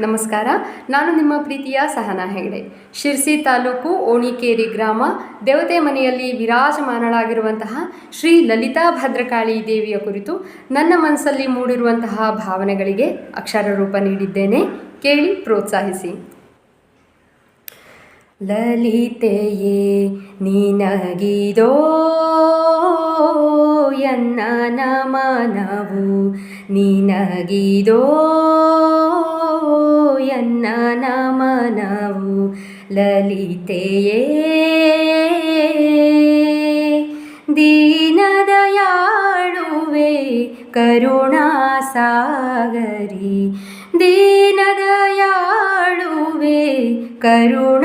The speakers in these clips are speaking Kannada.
ನಮಸ್ಕಾರ. ನಾನು ನಿಮ್ಮ ಪ್ರೀತಿಯ ಸಹನಾ ಹೆಗಡೆ. ಶಿರ್ಸಿ ತಾಲೂಕು ಓಣಿಕೇರಿ ಗ್ರಾಮ ದೇವತೆ ಮನೆಯಲ್ಲಿ ವಿರಾಜಮಾನಳಾಗಿರುವಂತಹ ಶ್ರೀ ಲಲಿತಾ ಭದ್ರಕಾಳಿ ದೇವಿಯ ಕುರಿತು ನನ್ನ ಮನಸ್ಸಲ್ಲಿ ಮೂಡಿರುವಂತಹ ಭಾವನೆಗಳಿಗೆ ಅಕ್ಷರ ರೂಪ ನೀಡಿದ್ದೇನೆ. ಕೇಳಿ ಪ್ರೋತ್ಸಾಹಿಸಿ. ಲಲಿತೆಯೇ ನಿನಗಿದೋ ಎನ್ನ ನಮನವು, ನಿನಗಿದೋ ಎನ್ನ ನಮನವು. ಲಲಿತೆಯೇ ದೀನದಯಾಳುವೆ ಕರುಣಾಸಾಗರಿ, ದೀನದಯಾಳುವೆ ಕರುಣಾಸಾಗರಿ.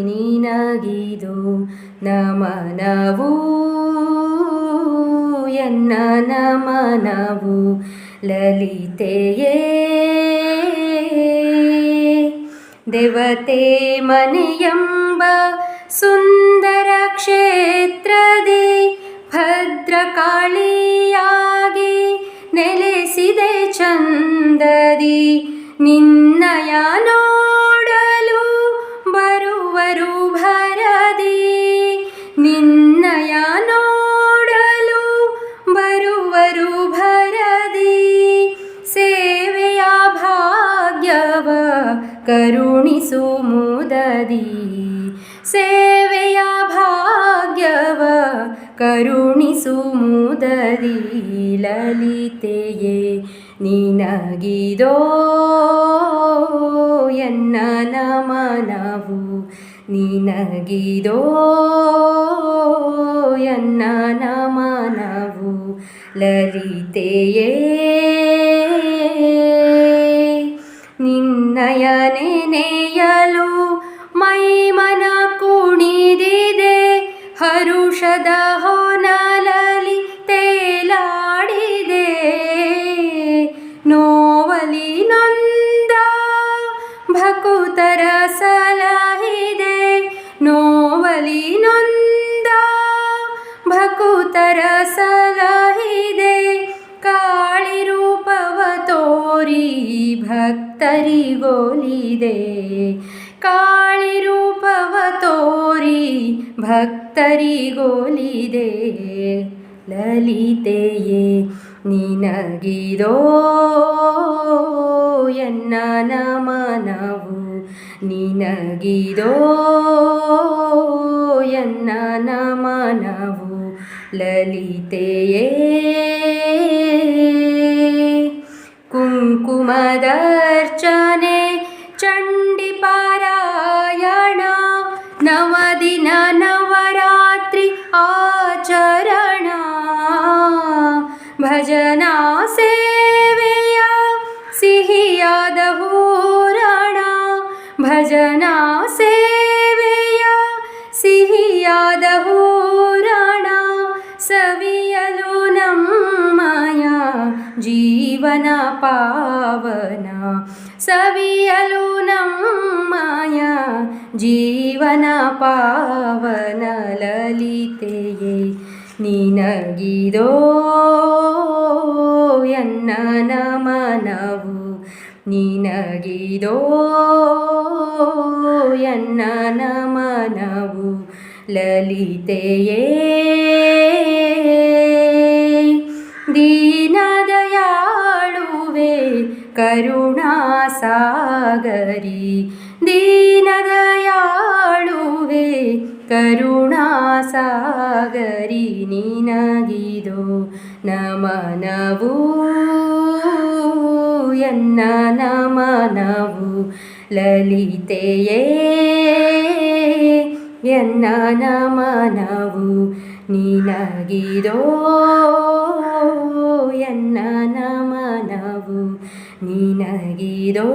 ನಿನಗಿದೋ ನಮನವು ಎನ್ನ ನಮನವು. ಲಲಿತೆಯೇ ದೇವತೆ ಮನೆಯೆಂಬ ಸುಂದರ ಕ್ಷೇತ್ರದಿ ಭದ್ರಕಾಳಿಯಾಗಿ ನೆಲೆಸಿದೆ ಚಂದದಿ. ನಿನ್ನಯ ನೋಡಲು ಬರುವರು ಭರದಿ, ನಿನ್ನಯ ನೋಡಲು ಬರುವರು ಭರದಿ. ಸೇವೆಯ ಭಾಗ್ಯವ ಕರುಣಿಸು ಮುದದಿ, ಸೇವೆಯ ಭಾಗ್ಯವ ಕರುಣಿಸು ಮುದದಿ. ಲಲಿತೆಯೇ ನಿನಗಿದೋ ಎನ್ನ ನಮನವು, ನಿನಗಿದೋ ಎನ್ನ ನಮನವು. ಲಲಿತೆಯೇ ನಿನ್ನಯ ನೆನೆಯಲು ಮೈಮನ ಕುಣಿದಿದೆ, ಹರುಷದ ಹೊನಲಲಿ ತೇಲಾಡಿದೆ. ನೋವಲಿ ನೊಂದ ಭಕುತರ ಸಲಹಿದೆ, ನೋವಲಿ ನೊಂದ ಭಕುತರ ಸಲಹಿದೆ. ಕಾಳಿ ರೂಪವ ತೋರಿ ಭಕ್ತರಿಗೋಲಿದೆ, ಕಾಳಿ ರೂಪವ ತೋರಿ ಭಕ್ತರಿಗೋಲಿದೆ. ಲಲಿತೆಯೇ ನಿನಗಿದೋ ಎನ್ನ ನಮನವು, ನಿನಗಿದೋ ಎನ್ನ ನಮನವು. ಲಲಿತೆಯೇ ಕುಂಕುಮದರ್ಚನೆ ಚಂಡಿ ಪಾರಾಯಣ, ನವದಿನ ನವರಾತ್ರಿ ಆಚರಣ. ಭಜನಾ ಸೇವೆಯ ಸಿಹಿಯಾದ ಹೂರಣ, ಭಜನಾ ಸೇವೆಯ ಸಿಹಿಯಾದ ಹೂರಣ. ಸವಿಯಲು ನಮ್ಮಯ ಜೀವನ ಪಾವನ, ಸವಿಯಲು ನಮ್ಮಯ ಜೀವನ ಪಾವನ. ಲಲಿತೆಯೇ ನಿನಗಿದೋ ಎನ್ನ ನಮನವು, ನಿನಗಿದೋ ಎನ್ನ ನಮನವು. ಲಲಿತೆಯೇ ದೀನದಯಾಳುವೆ ಕರುಣಾಸಾಗರಿ, ದೀನದಯಾಳುವೆ ಕರುಣಾಸಾಗರಿ. ನಿನಗಿದೋ ನಮನವು ಎನ್ನ ನಮನವು. ಲಲಿತೆಯೇ ಎನ್ನ ನಮನವು, ನಿನಗಿದೋ ಎನ್ನ ನಮನವು, ನಿನಗಿದೋ